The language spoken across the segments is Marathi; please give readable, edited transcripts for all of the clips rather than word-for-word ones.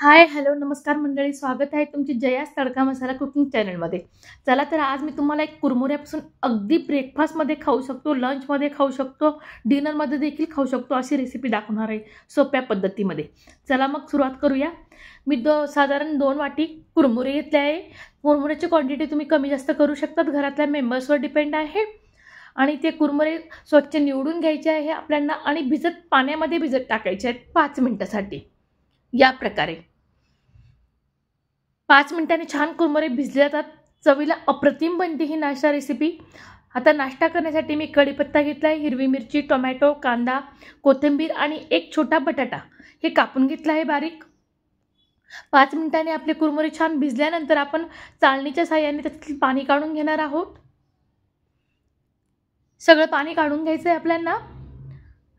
हाय, हॅलो, नमस्कार मंडळी. स्वागत आहे तुमची जयास तडका मसाला कुकिंग चॅनलमध्ये. चला तर आज मी तुम्हाला एक कुरमुऱ्यापासून अगदी ब्रेकफास्टमध्ये खाऊ शकतो, लंचमध्ये खाऊ शकतो, डिनरमध्ये देखील खाऊ शकतो अशी रेसिपी दाखवणार आहे सोप्या पद्धतीमध्ये. चला मग सुरुवात करूया. मी साधारण 2 वाटी कुरमुरे घेतले आहे. कुरमुऱ्याची क्वांटिटी तुम्ही कमी जास्त करू शकतात, घरातल्या मेंबर्सवर डिपेंड आहे. आणि ते कुरमुरे स्वच्छ निवडून घ्यायचे आहे आपल्याला आणि पाण्यामध्ये भिजत टाकायचे आहेत 5 मिनिटासाठी. या प्रकारे 5 मिनिटांनी छान कुरमुरे भिजले जातात. चवीला अप्रतिम बनते ही नाश्ता रेसिपी. आता नाश्ता करण्यासाठी मी कढीपत्ता घेतला आहे, हिरवी मिरची, टोमॅटो, कांदा, कोथिंबीर आणि एक छोटा बटाटा हे कापून घेतला आहे बारीक. 5 मिनिटांनी आपले कुरमुरे छान भिजल्यानंतर आपण चाळणीच्या साहाय्याने त्यातील पाणी काढून घेणार आहोत. सगळं पाणी काढून घ्यायचं आहे आपल्याला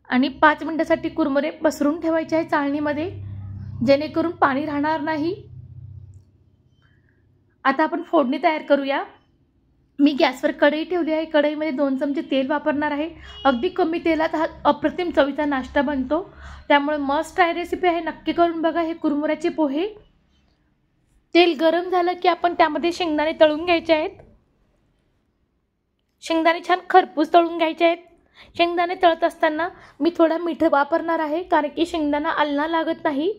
आणि 5 मिनिटासाठी कुरमुरे पसरून ठेवायचे आहे चाळणीमध्ये, जेणेकरून पाणी राहणार नाही. आता आपण फोडणी तयार करूया. मी गॅसवर कढई ठेवली आहे. कढईमध्ये 2 चमचे तेल वापरणार आहे. अगदी कमी तेलात हा अप्रतिम चवीचा नाश्ता बनतो, त्यामुळे मस्ट ट्राय रेसिपी आहे, नक्की करून बघा. हे कुरमुऱ्याचे पोहे. तेल गरम झालं की आपण त्यामध्ये शेंगदाणे तळून घ्यायचे आहेत. शेंगदाणे छान खरपूस तळून घ्यायचे आहेत. शेंगदाणे तळत असताना मी थोडा मीठ वापरणार आहे, कारण की शेंगदाणा आलना लागत नाही.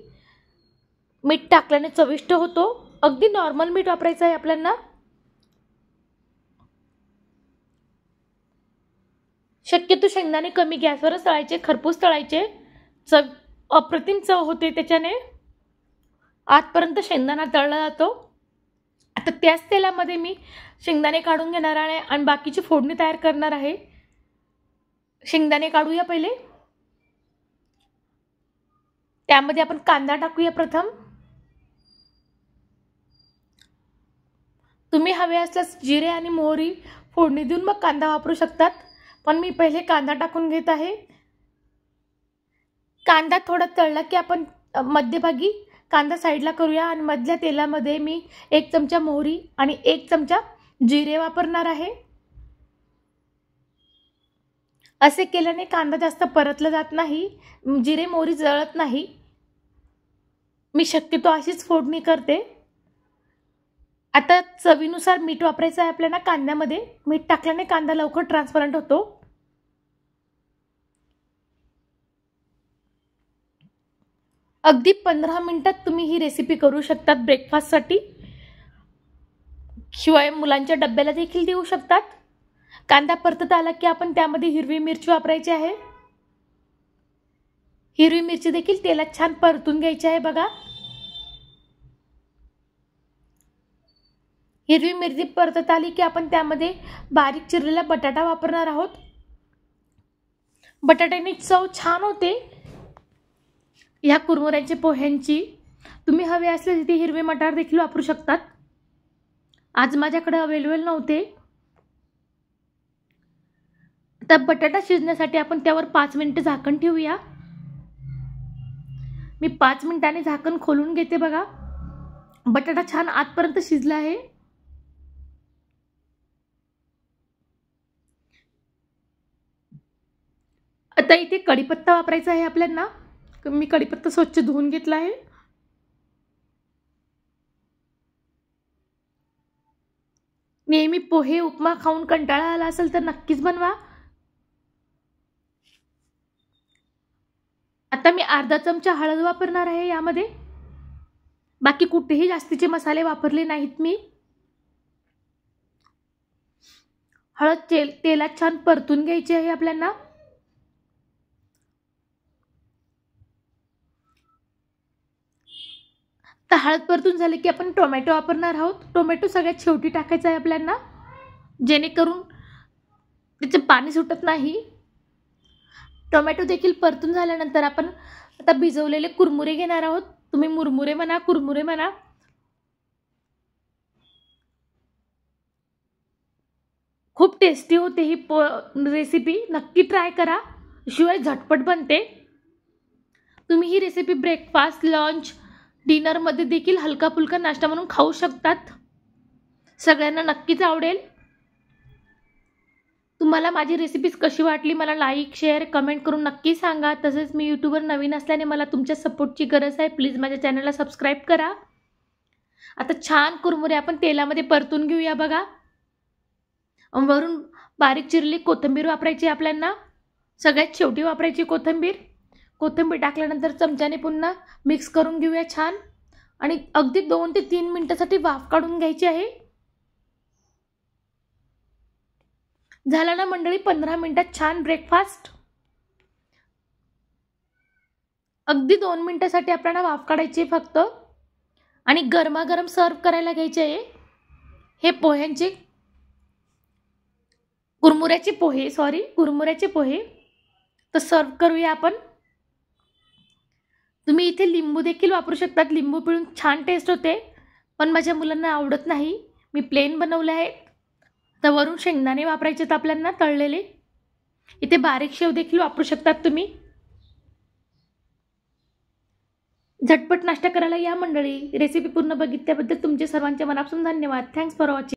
मीठ टाकल्याने चविष्ट होतो. अगदी नॉर्मल मीठ वापरायचं आहे आपल्याला. शक्यतो शेंगदाणे कमी गॅसवरच तळायचे, खरपूस तळायचे. अप्रतिम चव होते त्याच्याने. आतपर्यंत शेंगदाणा तळला जातो. आता त्याच तेलामध्ये मी शेंगदाणे काढून घेणार आहे आणि बाकीची फोडणी तयार करणार आहे. शेंगदाणे काढूया पहिले. त्यामध्ये आपण कांदा टाकूया प्रथम. तुम्ही हवे असल्यास जिरे आणि मोहरी फोडणी देऊन मग कांदा वापरू शकतात, पण मी पहिले कांदा टाकून घेत आहे. कांदा थोडा तळला की आपण मध्यभागी कांदा साईडला करूया आणि मधल्या तेलामध्ये मी 1 चमचा मोहरी आणि 1 चमचा जिरे वापरणार आहे. असे केल्याने कांदा जास्त परतला जात नाही, जिरे मोहरी जळत नाही. मी शक्यतो अशीच फोडणी करते. आता चवीनुसार मीठ वापरायचं आहे आपल्याला. कांद्यामध्ये मीठ टाकल्याने कांदा लवकर ट्रान्सपरंट होतो. अगदी 15 मिनिटात तुम्ही ही रेसिपी करू शकतात ब्रेकफास्टसाठी, शिवाय मुलांच्या डब्याला देखील देऊ शकतात. कांदा परतत आला की आपण त्यामध्ये हिरवी मिरची वापरायची आहे. हिरवी मिरची देखील तेलात छान परतून घ्यायची आहे बघा. हिरवी मिरची परतत आली की आपण त्यामध्ये बारीक चिरलेला बटाटा वापरणार आहोत. बटाट्याने चव छान होते ह्या कुरमुऱ्याच्या पोह्यांची. तुम्ही हवे असल्यास इथे हिरवे मटार देखील वापरू शकतात. आज माझ्याकडे अवेलेबल नव्हते. आता बटाटा शिजण्यासाठी आपण त्यावर 5 मिनिटे झाकण ठेवूया. मी 5 मिनिटांनी झाकण खोलून घेते बघा. बटाटा छान आतपर्यंत शिजला आहे. आता इथे कढीपत्ता वापरायचा आहे आपल्याला. मी कढीपत्ता स्वच्छ धुवून घेतला आहे. नेहमी पोहे उपमा खाऊन कंटाळा आला असेल तर नक्कीच बनवा. आता मी अर्धा चमचा हळद वापरणार आहे यामध्ये. बाकी कुठेही जास्तीचे मसाले वापरले नाहीत मी. हळद तेलात छान परतून घ्यायची आहे आपल्याला. तर हळद परतून झाले की आपण टोमॅटो वापरणार आहोत. टोमॅटो सगळ्यात शेवटी टाकायचा आहे आपल्याला, जेणेकरून त्याचे पाणी सुटत नाही. टोमॅटो देखील परतून झाल्यानंतर आपण आता भिजवलेले कुरमुरे घेणार आहोत. तुम्ही मुरमुरे म्हणा, कुरमुरे म्हणा. खूप टेस्टी होते ही रेसिपी, नक्की ट्राय करा. शिवाय झटपट बनते. तुम्ही ही रेसिपी ब्रेकफास्ट, लंच, डिनरमध्ये देखील हलका फुलका नाश्ता म्हणून खाऊ शकतात. सगळ्यांना नक्कीच आवडेल. तुम्हाला माझी रेसिपीज कशी वाटली मला लाईक शेअर कमेंट करून नक्की सांगा. तसेच मी यूट्यूबवर नवीन असल्याने मला तुमच्या सपोर्टची गरज आहे. प्लीज माझ्या चॅनलला सबस्क्राईब करा. आता छान कुरमुरे आपण तेलामध्ये परतून घेऊया बघा. वरून बारीक चिरलेली कोथिंबीर वापरायची आपल्याला. सगळ्यात शेवटी वापरायची कोथिंबीर. कोथिंबीर टाकल्यानंतर चमच्याने पुन्हा मिक्स करून घेऊया छान आणि अगदी 2 ते 3 मिनिटांसाठी वाफ काढून घ्यायची आहे. झाला ना मंडळी 15 मिनिटात छान ब्रेकफास्ट. अगदी 2 मिनिटांसाठी आपल्याला वाफ काढायची फक्त आणि गरमागरम सर्व करायला घ्यायचे आहे. हे पोह्यांचे कुरमुऱ्याचे पोहे तर सर्व करूया आपण. तुम्ही इथे लिंबू देखील वापरू शकतात. लिंबू पिळून छान टेस्ट होते, पण माझ्या मुलांना आवडत नाही. मी प्लेन बनवले आहे. तर वरून शेंगदाणे वापरायचे आहेत आपल्याला तळलेले. इथे बारीक शेव देखील वापरू शकतात तुम्ही. झटपट नाश्ता करायला या मंडळी. रेसिपी पूर्ण बघितल्याबद्दल तुमचे सर्वांचे मनापासून धन्यवाद. Thanks for watching.